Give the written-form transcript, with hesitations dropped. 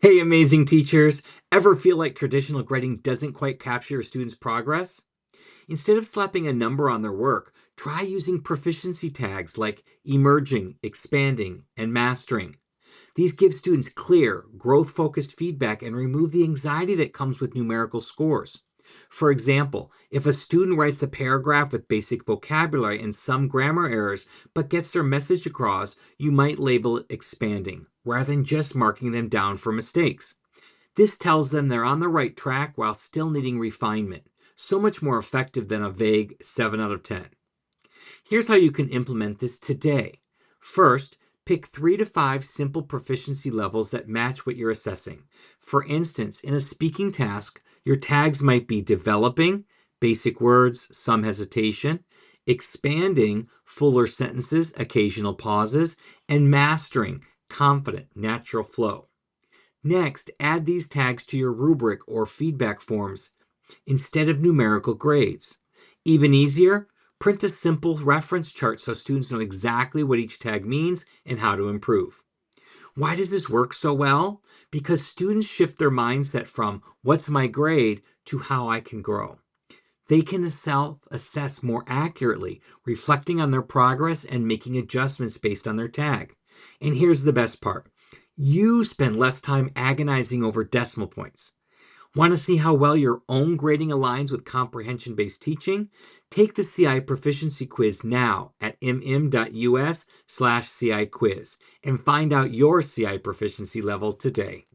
Hey, amazing teachers! Ever feel like traditional grading doesn't quite capture your students' progress? Instead of slapping a number on their work, try using proficiency tags like emerging, expanding, and mastering. These give students clear, growth focused feedback and remove the anxiety that comes with numerical scores. For example, if a student writes a paragraph with basic vocabulary and some grammar errors but gets their message across, you might label it expanding rather than just marking them down for mistakes. This tells them they're on the right track while still needing refinement. So much more effective than a vague 7 out of 10. Here's how you can implement this today. First, pick 3 to 5 simple proficiency levels that match what you're assessing. For instance, in a speaking task, your tags might be developing, basic words, some hesitation, expanding, fuller sentences, occasional pauses, and mastering, confident, natural flow. Next, add these tags to your rubric or feedback forms instead of numerical grades. Even easier, print a simple reference chart so students know exactly what each tag means and how to improve. Why does this work so well? Because students shift their mindset from what's my grade to how I can grow. They can self assess more accurately, reflecting on their progress and making adjustments based on their tag. And here's the best part: you spend less time agonizing over decimal points. Want to see how well your own grading aligns with comprehension based teaching? Take the CI proficiency quiz now at mm.us/CI quiz and find out your CI proficiency level today.